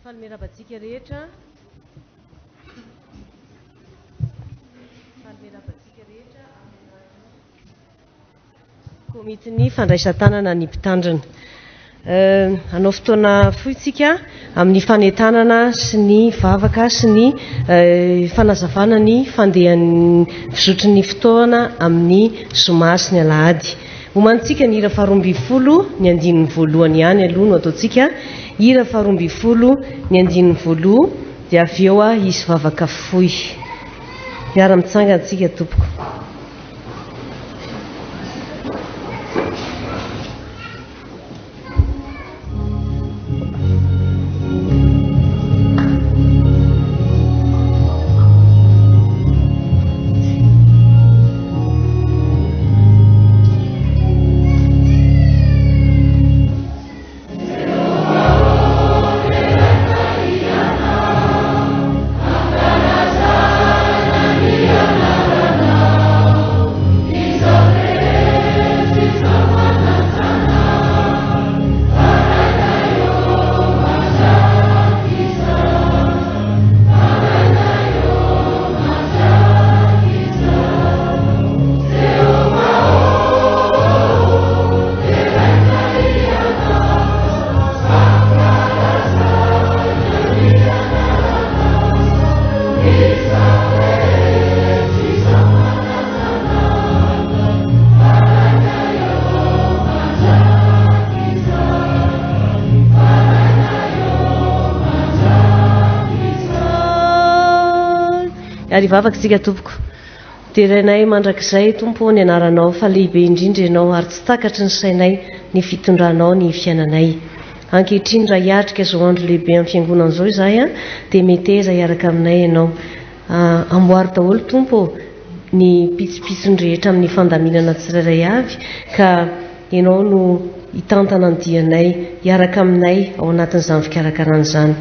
Falmerabatsika rehetra. Falmerabatsika rehetra komitiny fandraisan-tanana ny mpitandrina. Hanao fotoana foitsika amin'ny fanentanana sy ny vavaka sy ny fanazavana ny fandehan'ny fisotry ny fotoana amin'ny zoma sy ny alahady. Homantsika ny hira 12 ny andinin'ny voalohany ihany aloha no ataontsika hira 12 ny andinin'ny voalohany dia avy eo isy vavaka fohy. Miara-mitsanga antsika tompoko. Ary vavaka tsika tompoko. Terenay mandrakizay tompo ny anaranao fa lehibe indrindra ianao ary tsy takatry ny sainay ny fitondranao ny fiainanay. Ankehitriny raha hiatrika izao andro lehibe amin'ny fiangonana izao izahay dia meteza hiaraka aminay ianao. Amboary daholo tompo ny pitsopitsony rehetra amin'ny fandaminana tsirairay avy ka ianao no hitantana ny dianay hiaraka aminay ao anatin'izany fikarakarana izany.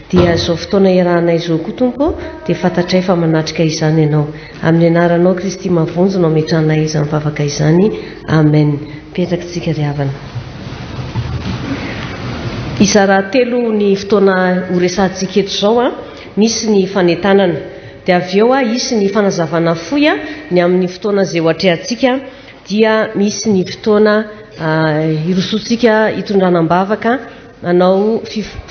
Dia izao fotoana iarahanay izao koa tompo dia fantatray fa manatrika izany ianao. Amin'ny anaranao Kristy mavonjy no ametranay izany vavaka izany. Amen. Petrakitsika ry havana. Izara telo ny fotoana horesantsika eto izao nisy ny fanentanana. Dia avy eo isy ny fanazavana fohy ny amin'ny fotoana izay hoatrehantsika dia misy ny fotoana irosoantsika hitondranam-bavaka anao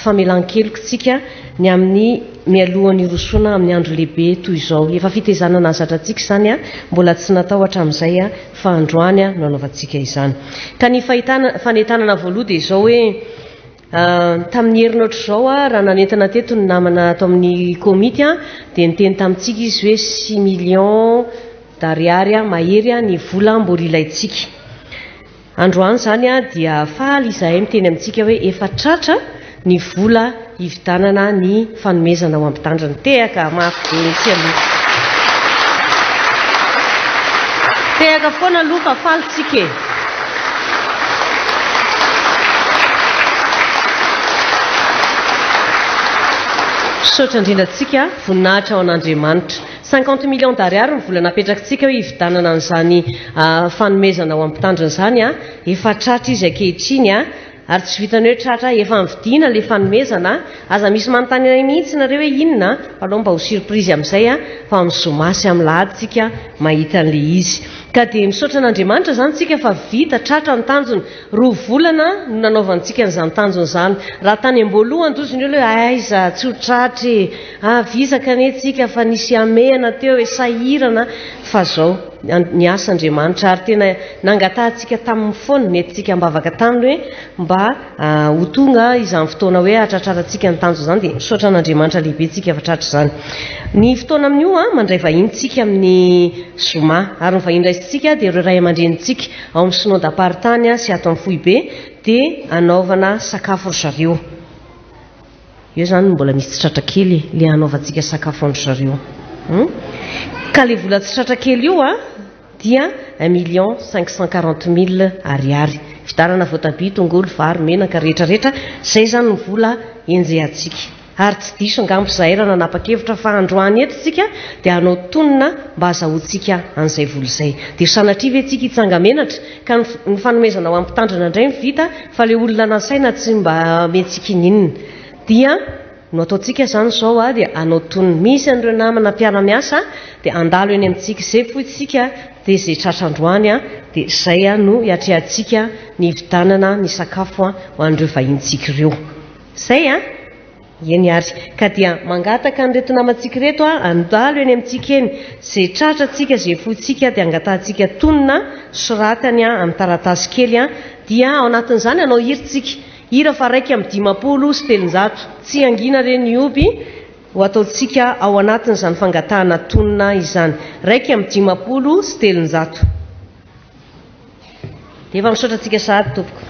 famelan-keloko tsika ny amin'ny mialohan'ny rosoana amin'ny andro lehibe toy izao. Efa fitezanana zatratsika izany mbola tsy natao hatramin'izay fa androany no anaovantsika izany. Ka ny fanentanana voaloha dia izao hoe tamin'ny herinandro izao raha nanentana teto ny namana atao amin'ny komity dia niteny tamintsika izy hoe 6 millions d'ariary mahery ny vola mbola ilayntsika. Androany zany dia faly izahay miteny amintsika hoe efa tratra ny vola hividanana ny fanomezana ao ampitandrina. Tehaka mafy be mihitsy aloha. Tehaka foana aloha fa faly tsika. Misaotra indrindratsika voninahitra ao an'Andriamanitra. 50 millions d'ariary ny vola napetrakitsika hoe hividanana an'izany fanomezana ao ampitandrina izany efa tratra izy ankehitriny ary tsy vitany hoe tratra efa mividiana ilay fanomezana aza misy manontany anay mihitsy nareo hoe inona aloha mba ho surprise amin'izay fa amin'ny zoma sy amin'ny lahady mahita an'ilay izy. Ka dia misaotra an'Andriamanitra zany tsika fa vita tratra ny tanjony 2 volana no nanaovantsika n'izany tanjony izany. Raha tany am-boalohany tozy ny olona hoe aiza tsy ho tratra visaka anetsika fa nisy amehana teo hoe sahirana fa zao ny asa Andriamanitra ary tena nangatahantsika tamin'ny foana nentsika mbavaka taminy hoe mba ho tonga izany fotoana hoe hatratrarantsika ny tanjo izany dia misaotra an'Andriamanitra lehibe tsika fa tratra izany. Ny fotoana amin'io mandray vahintsika amin'ny zoma ary ny vahindraisitsika dia ireo ray aman-drenitsika ao amin'ny synodam-paritany sy ato amin'ny foibe dia anaovana sakafo ry zareo. Io zany mbola misy tsy tratra kely ilay anaovantsika sakafo ry zareo. Ka ilay vola tsy tratra kely io dia 1,540,000 ariary. Fidarana voatabia, tongolo, vary, menaka rehetrarehetra izay zany ny vola enjehantsika. Ary tsy diso angamba izahay raha nanapa-kevitra fa androany eto tsika dia hanao tonina mba azahoantsika an'izay vola izay. Dia sanatria ve tsika hitsanga menatra ka ny fanomezana ao ampitandrina indray ny vita fa ilay olona nasaina tsy mba mentsika ininona. Dia no ataontsika zany zao a dia anao tony misy an'ireo namana mpiara-miasa dia andalo eny amintsika izay foitsika dia izay tratrandroany a dia izay a no hiatrehantsika ny vidanana ny sakafo a ho an'ireo vahintsika ireo izay a eny ary ka dia mangataka nyreto namantsika reto a andalo eny amintsika eny izay tratratsika izay foitsika dia angatahantsika tonina soratany a amin'ny taratasy kely a dia ao anatin'izany anao hiritsika hira fa raiky amin'ny 500 sy 300 tsy angina reny oby ho ataontsika ao anatin'izany fangatahana tonina izany raiky amin'ny 500 sy 300 dia efa misaotra antsika sahady tompoko.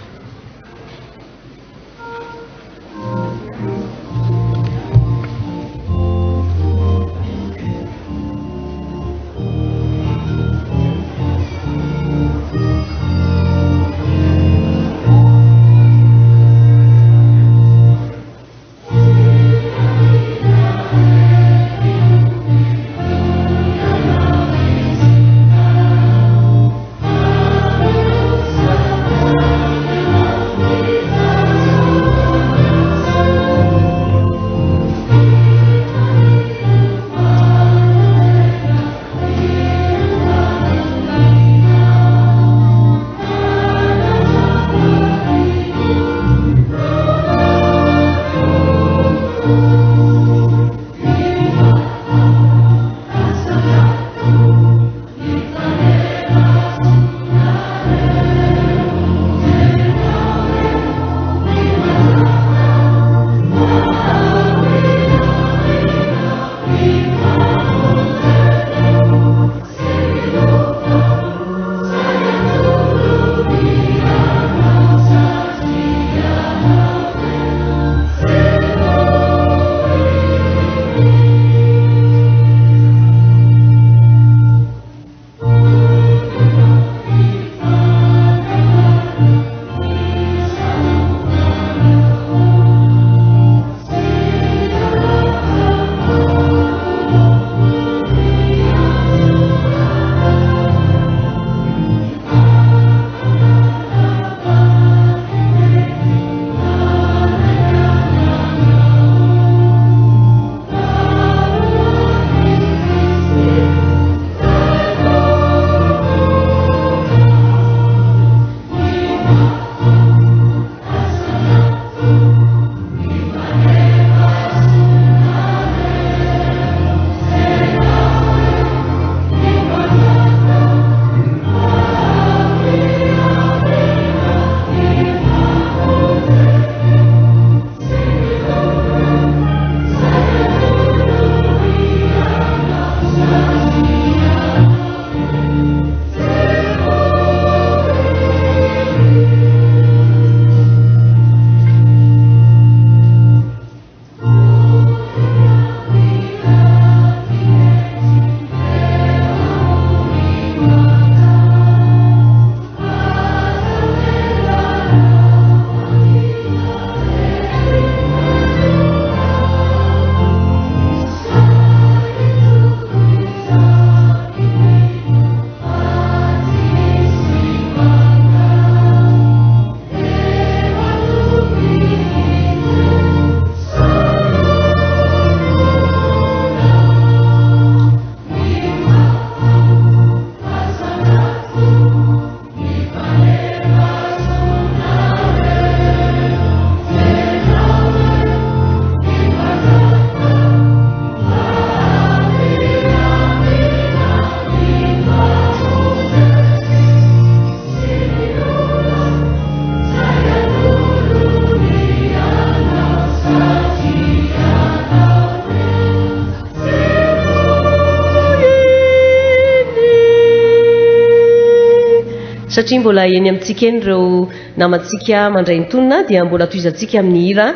satria mbola eny amintsika eny ireo namantsika mandray ny tonina dia mbola toizantsika amin'ny hira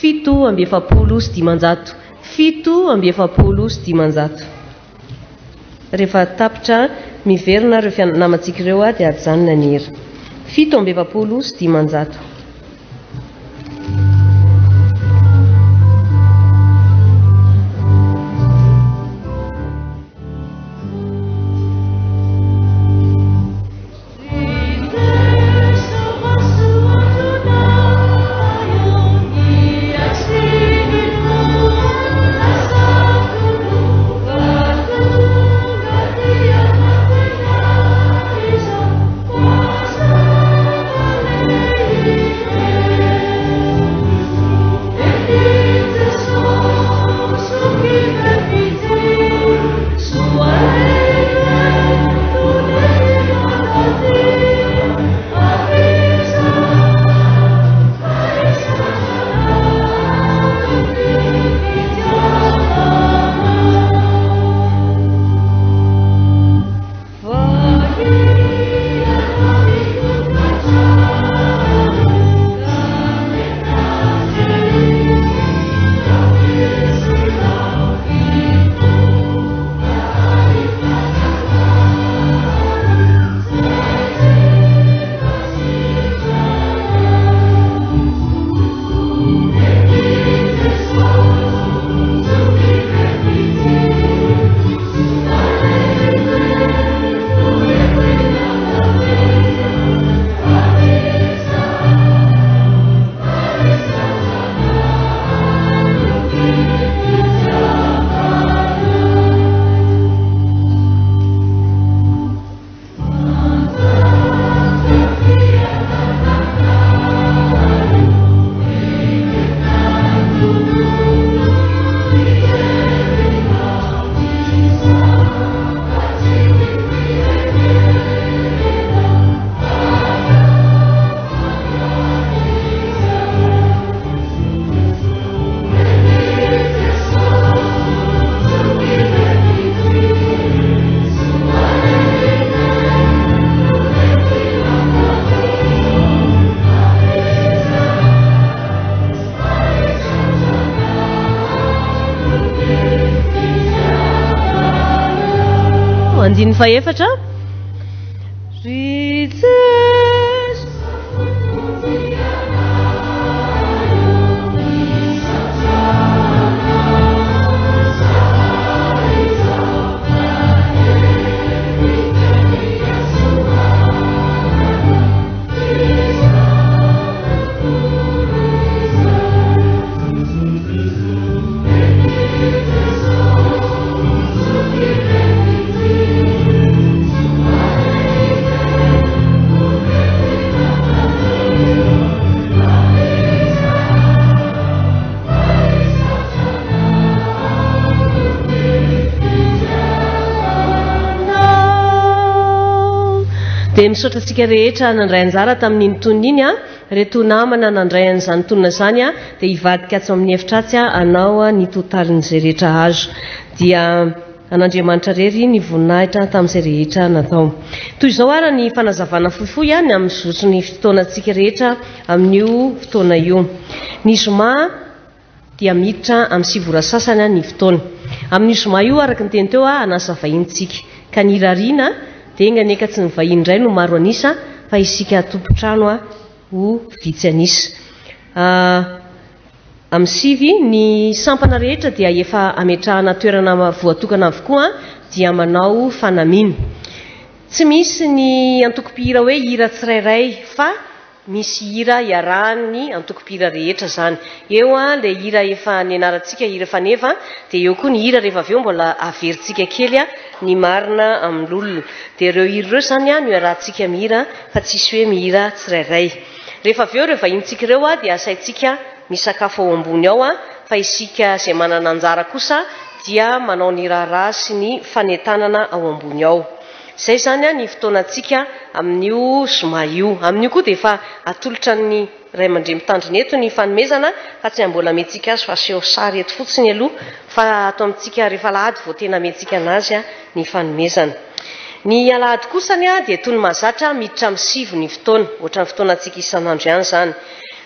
770 sy 500 770 sy 500 rehefa tapitra miverina ireo namantsika ireo a dia ajanona ny hira 770 sy 500. andiny faefatra dia misaotra antsika rehetra nandray anjara tamin'iny tonina iny a reto namana nandray an'izany tonina izany a dia hivadika atso amin'ny efitratsy a anao a ny totalin'izay rehetra azo dia an'Andriamanitra rery ny voninahitra tamin'izay rehetra natao. Toy izao ara ny fanazavana fohifohy a ny amin'ny zotry ny fotoanantsika rehetra amin'io fotoana io. Ny zoma dia miditra amin'ny sivora sasany a ny fotoana. Amin'ny zoma io araka ny teny teo a anasa vahintsika ka ny rariana dia nganeka tsy ny vahiny indray no maro anisa fa isika tompotrano a ho vitsy anisa. Amin'ny sivy ny sampana rehetra dia efa ametrahana toerana voatokana avokoa dia manao fanamina. Tsy misy ny antoko-pihira hoe hira tsirairay fa misy hira iarahany antoko-pihira rehetra zany. Eo a le hira efa nianarantsika hira faneva dia eo koa ny hira rehefa avy eo mbola averintsika kely a ny marina amin'olona. Dia ireo hira ireo zany a no iarahantsika mihira fa tsisy hoe mihira tsirairay. Rehefa avy eo ireo vahintsika ireo a dia asaintsika misakafo ao ambony ao a fa isika izay manana anjara kosa dia manao ny raharaha sy ny fanentanana ao ambony ao. Izay zany a ny fotoanantsika amin'io zoma io. Amin'io koa dia efa atolotra ny ray aman-dreny mitandrina eto ny fanomezana fa tsy mbola mentsika azy fa aseho sary eto fotsiny aloha fa ato amintsika rehefa alahady vao tena mentsika anazy a ny fanomezana. Ny alahady kosany a dia toy ny mahazatra miditra amin'ny sivy ny fotoana ohatra ny fotoanantsika isan'andro ihany zany.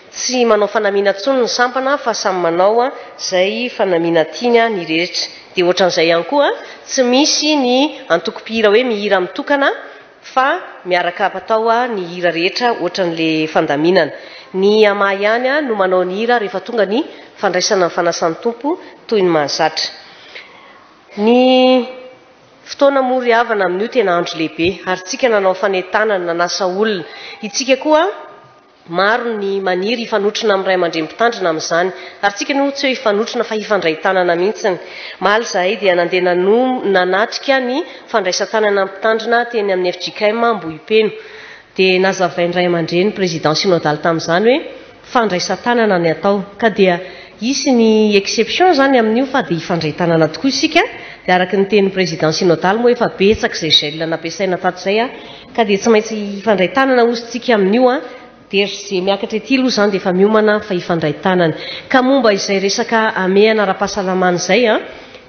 Tsy manao fanamina tsony ny sampana fa samy manao a izay fanamina tiany a ny rehetra. Dia ohatran'izay ihany koa tsy misy ny antoko-pihira hoe mihira mitokana fa miaraka apatao a ny hira rehetra ohatran'le fandaminana. Ny ama ihany a no manao ny hira rehefa tonga ny fandraisana ny fanasan'ny tompo toy ny mahazatra. Ny fotoana mory havana amin'io tena andro lehibe ary tsika nanao fanentanana nanasa olona. Itsika koa maro ny maniry hifanotrona amin'ny ray aman-dreny mpitandrina amin'izany ary tsika no tsy hoe hifanotrona fa hifandray tanana mihitsiny. Mahaly zahay dia nandeha nanatrika ny fandraisan-tanana mpitandrina teny amin'ny FJKM Ambohipeno dia nazavain'ny ray aman-dreny président synodal tamin'izany hoe fandraisan-tanana ny atao ka dia isy ny exception zany amin'io fa dia hifandray tanana tokoa isika. Dia araka ny teny président synodal moa efa betsaka izay gel nampiasaina tato izay a ka dia tsy maintsy hifandray tanana ozintsika amin'io a. Dia izay miakatra ety aloha zany dia efa miomana fa hifandray tanana. Ka momba izay resaka amehana ara-pahasalamana izay a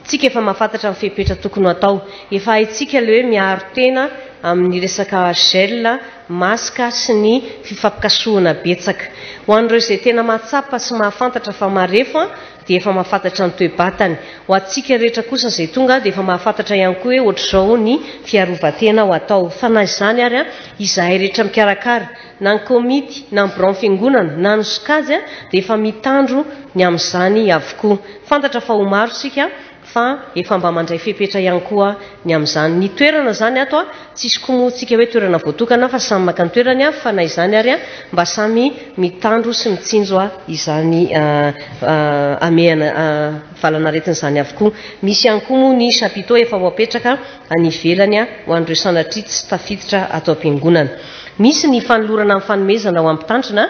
tsika efa mahafantatra amin'ny fepetra tokony atao. Efa haitsika le hoe miaro tena amin'ny resaka gel, masika sy ny fifampikasohana betsaka. Ho an'ireo izay tena mahatsapa sy mahafantatra fa marefo a dia efa mahafantatra ny toe-batany. Ho antsika rehetra kosa izay tonga dia efa mahafantatra ihany koa hoe ohatr'izao ny fiarovan-tena ho atao. Fa na izany ary a izahay rehetra mikarakara na ny komity na ny biron fiangonana na ny sokazy a dia efa mitandro ny amin'izany avokoa. Fantatra fa ho maro sika fa efa mba mandray fepetra ihany koa ny amin'izany. Ny toerana zany ato a tsisy komotsika hoe toerana voatokana fa samy maka ny toerany a fa na izany ary a mba samy mitandro sy mitsinjo a izany amehana valanaretin'izany avokoa. Misy ihany koa moa ny chapiteau efa voapetraka any ivelany a ho an'ireo sanatria tsy tafiditra ato am-piangonana. Misy ny fanolorana amin'ny fanomezana ho am-pitandrina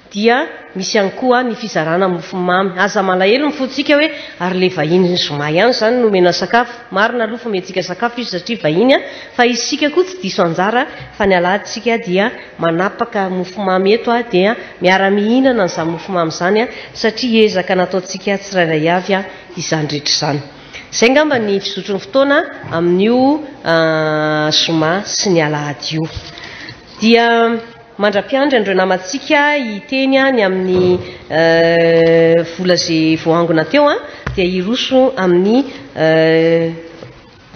dia misy ihany koa ny fizarana mofomamy. Aza malahelo mifotsika hoe ary le vahiny zoma ihany zany no mena sakafo. Marina aloha fa mentsika sakafo izy satria vahiny a fa isika koa tsy diso anjara fa ny aladitsika dia manapaka mofomamy eto a dia miara-mihinana n'izany mofomamy zany a satria ezaka nataontsika tsirairay avy a izany rehetra izany. Izay ngamba ny fizotro ny fotoana amin'io zoma sy ny alahady io. Dia mandra-piandry andreo namantsika hiteny ny amin'ny vola izay voangona teo a dia hiroso amin'ny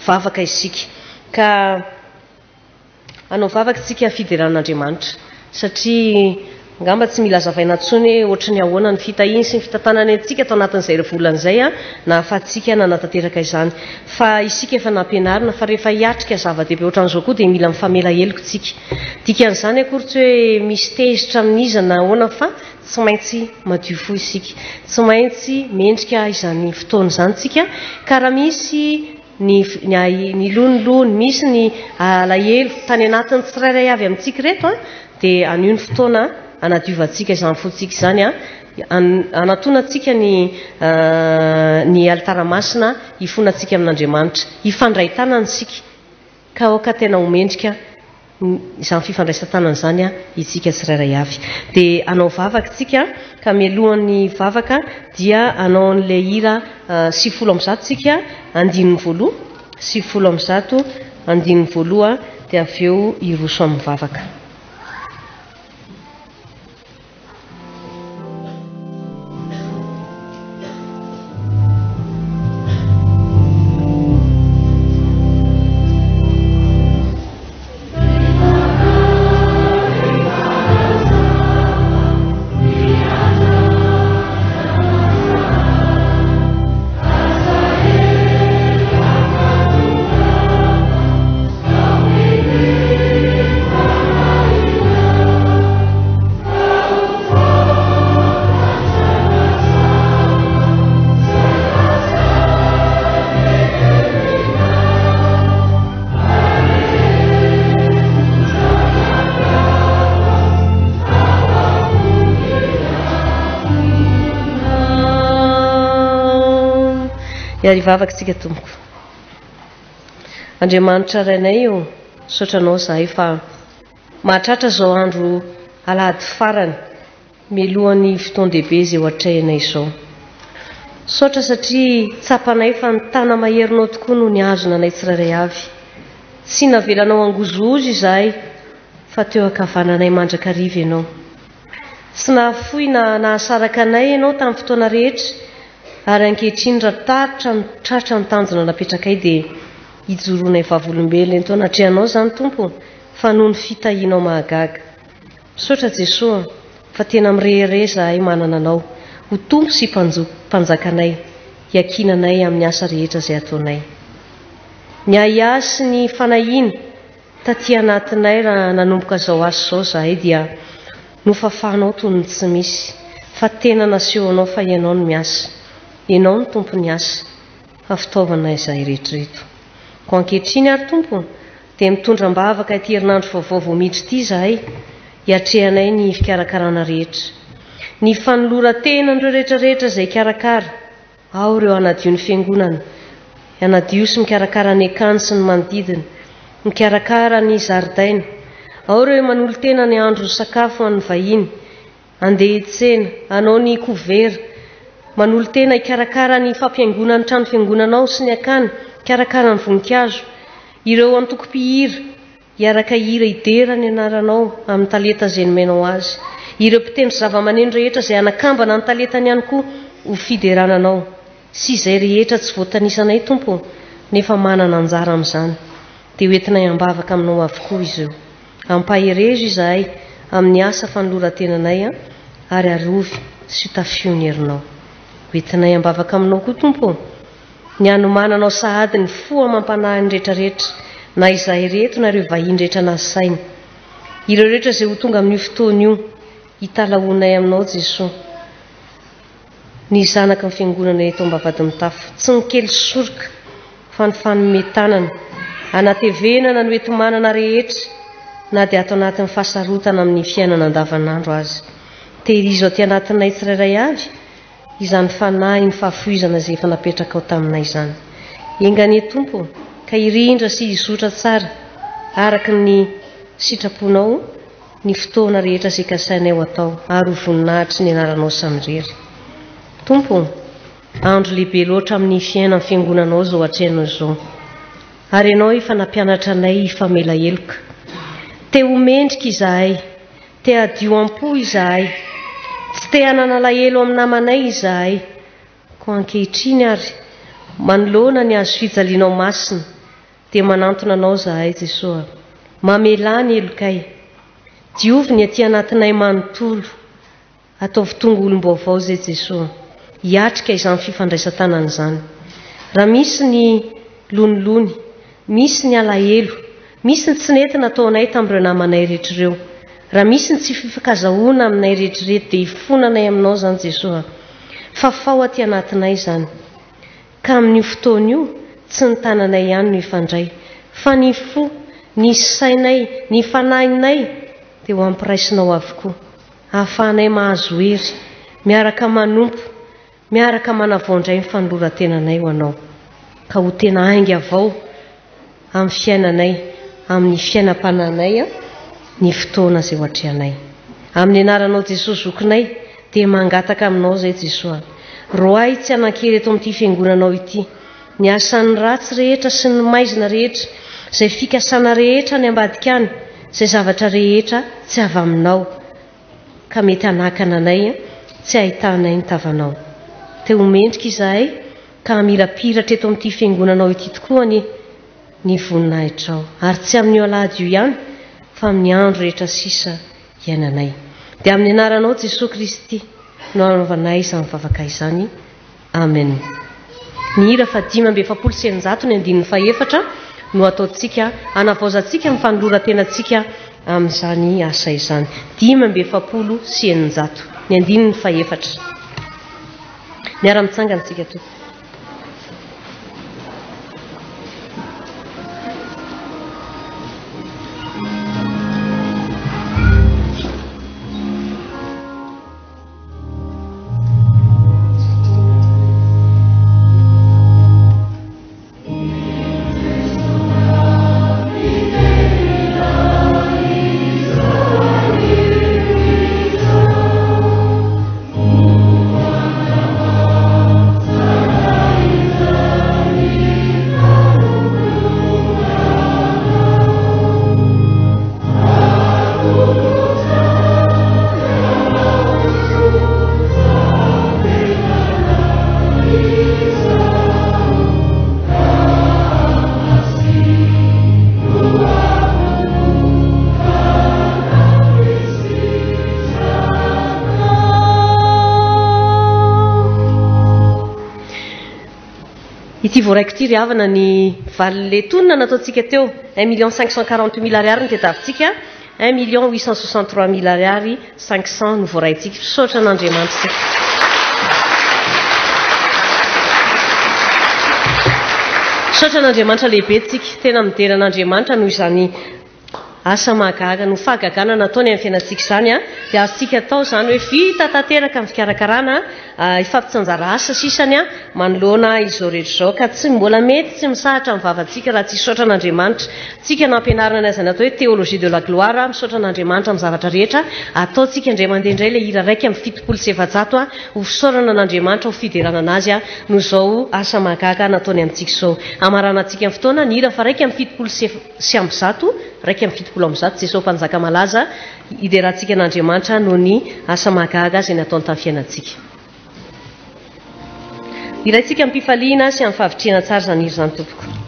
vavaka isika. ka anao vavaka tsika fideran'Andriamanitra satria ngamba tsy mila zavaina tsony ohatry ny ahoana ny fitahiny sy ny fitantanany antsika atao anatin'izay volan'izay na afatsika nanatanteraka izany fa isika efa nampianarina fa rehefa hiatrika zava-dehibe ohatran'izao koa dia mila mifamela heloko tsika dikan'izany akory tsy hoe misy tezitra amin'izana ahoana fa tsy maintsy madio fo isika tsy maintsy mendrika izany fotoana izany tsika ka raha misy ny lonolony misy ny alahelo tany anatin'ny tsirairay avy amintsika reto dia anio ny fotoana anadiovantsika izany fotsika izany anatonantsika ny altaramasina hifonantsika amin'Andriamanitra hifandray tanana sika ka oka tena homendrika izany fifandraisan-tanana izany itsika tsirairay avy dia anao vavaka tsika ka mialohan'ny vavaka dia anao an'ilay hira 7 tsika 1 dia avy eo iroso amin'ny vavaka. Iary vavaka tsika tompoko Andriamanitra rainay io saotranao zahay fa mahatratra zao andro alahady farany mialohan'ny fotoan-dehibe izay ho atrehanay izao saotra satria tsapanay fa ny tana maherinao tokoa no ny azona anay tsirairay avy tsy navelanao angozozo izahay fa teo ankavananay mandrakariva ianao tsy nahafoy na nahasaraka anay ianao tamin'ny fotoana rehetra ary ankehitriny raha tratra ny tanjona napetraka dia hijoronay vavolombelona entao natrehanao izany tompo fa noho ny fitahianao mahagaga saotra Jesosy fa tena mirehere zahay manana anao ho tompo sy mpanjakanay hiakinanay amin'ny asa rehetra izay ataonay ny ahiahy sy ny fanahiana taty anatinay raha nanomboka zao aso zao zahay dia nofafahanao toy ny tsy misy fa tena nasehonao fa ianao no miasa ianao ny tompo ny asa fa fitaovana izay rehetrareto ko ankehitriny ary tompo dia mitondram-bavaka ity herinandro vaovao voamidry ity zahay hiatrehanay ny fikarakarana rehetra ny fanoloran-tena n'ireo rehetrarehetra izay karakara ao ireo hanadio ny fiangonana hanadio sy mikarakara ny ekany sy ny manodidina mikarakara ny zaridaina ao ireo manolo tena ny andro sakafo an'ny vahiny andeha hitsena anao ny kovera manolo tena hikarakara ny fampiangonany trano fiangonanao sy ny akany hikarakara ny voninkazo ireo antoko-pihira hiaraka hira idera ny anaranao amin'ny talenta izay nomenao azy ireo mpitendry zava-maneno rehetra izay anakambana ny talentany ihany koa ho fiderananao sy izay rehetra tsy voatanisanay tompo nefa manana anjara amin'izany dia hoentinay ambavaka aminao avokoa izy io ampaherezo izahay amin'ny asa fanoloran-tenanay ary arovy sy tafio ny herinao hoentinay ambavaka aminao koa tompo ny anomananao sahady ny foa mampanahy ny rehetrarehetra na izahay reto na ireo vahiny rehetra nasaina ireo rehetra izay ho tonga amin'io fotoana io hitalaonay aminao Jesosy ny zanaka ny fiangonana eto ambavady mitafo tsy ny kely soroka fa ny fanometanana anatevenana ny oeti-manana rehetra na dia atao anatin'ny fahasarotana amin'ny fiainana andavanandro azy tehirizo aty anatinay tsirairay avy izany fanahy ny fahafoizana izay efa napetraka ao taminay izany engane tompo ka irindra sy izotra tsara araka ny sitraponao ny fotoana rehetra izay kasainay ho atao ary ho voninahitry ny anaranao samirery tompo andro lehibe loatra amin'ny fiainana fiangonanao zao hatrehanao izao ary ianao efa nampianatra anay ifamela heloka te homendrika izahay te adio am-po izahay tsy te hananalahelo amin'ny namanay izahay ko ankehitriny ary manoloana ny azo fijalianao masina dia manantona anao zahay Jesosy mamelany elokay diovy ny aty anatinay manontolo ataovy tonga olom-baovao zay Jesosy hiatrika izany fifandraisan-tanana izany raha misy ny lonolony misy ny alahelo misy ny tsy nentina ataonay tamin'ireo namanay rehetr'ireo raha misy ny tsy fifankazahoana aminay rehetrarehetra dia hifonanay aminao zany Jesosy fa fao aty anatinay zany ka amin'io fotoana io tsy ny tananay ihany no ifandray fa ny fo ny sainay ny fanahinay dia ho ampiraisinao avokoa ahafahanay mahazo hery miaraka manompo miaraka manavaondray ny fanoloran-tenanay ho anao ka ho tena haingy avao amin'ny fiainanay amin'ny fiainam-pananay ny fotoana izay ho atrehanay amin'ny anaranao Jesosy zokinay dia mangataka aminao zay Jesosy roay tsy hanan-kery eto amin'ity fiangonanao ity ny asan'ny ratsy rehetra sy ny maizina rehetra izay fikasana rehetra ny ambadika any izay zavatra rehetra tsy avy aminao ka mety hanakana anay tsy ahitanay ny tavanao teo mendrika izahay ka mirapiratra eto amin'ity fiangonanao ity tokoa ny voninahitrao ary tsy amin'io alahady io ihany fa amin'ny andro rehetra sisa iainanay dia amin'ny anaranao Jesosy Kristy no anaovanay izany vavaka izany amen. Ny hira fa 5:7 ny andininy fahefatra no ataontsika anavaozantsika ny fanoloran-tenantsika amin'izany asa izany 5:7 ny andininy fahefatra miara-mitsangana to ity voaraiko ity ry havana ny valile tonina nataontsika teo 1,540,000 ariary ny tetavintsika 1,863,000 ariary 500 no voaraintsika sotra an'Andriamanitra sotra an'Andriamanitra lehibe tsika tena midera an'Andriamanitra noho izany asa mahagaga no fahagagana nataony amin'ny fiainantsika izany dia azontsika atao izany hoe vita tanteraka amin'ny fikarakarana ifampitsanjara asa sisany manoloana izao rehetra izao ka tsy mbola mety tsy misahatra amin'ny vavantsika raha tsy misaotra an'Andriamanitra tsika nampianarana izany atao hoe théologie de la gloire misaotra an'Andriamanitra amin'ny zavatra rehetra ataontsika indray mandeha indray ilay hira raiky amin'ny 700 ho fisaorana an'Andriamanitra ho fiderana anazy no izao asa mahagaga nataony amintsika izao amaranantsika amin'ny fotoana ny hira fa raiky amin'ny 700 raiky amin'ny 70 Jesosy mpanjaka malaza hiderantsika an'Andriamanitra noho ny asa mahagaga izay nataony tamin'ny fiainantsika iraintsika amin'ny mpifaliana sy amin'ny fahavitriana tsara izany hira izany tompoko God.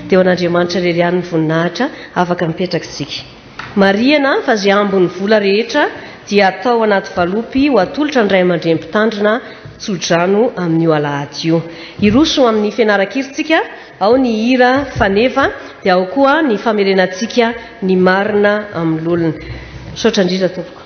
dia an'andriamanitra rery ihany ny voninahitra afaka mipetraksika mariana fa zay ambony vola rehetra dia atao anaty valopy ho atolotra ny ray aman-drem-pitandrina tsodrano amin'io alahady io iroso amin'ny fianaran-kiritsika ao ny hira faneva dia ao koa ny famerenantsika ny marina amin'olona sotra indrindra tompoko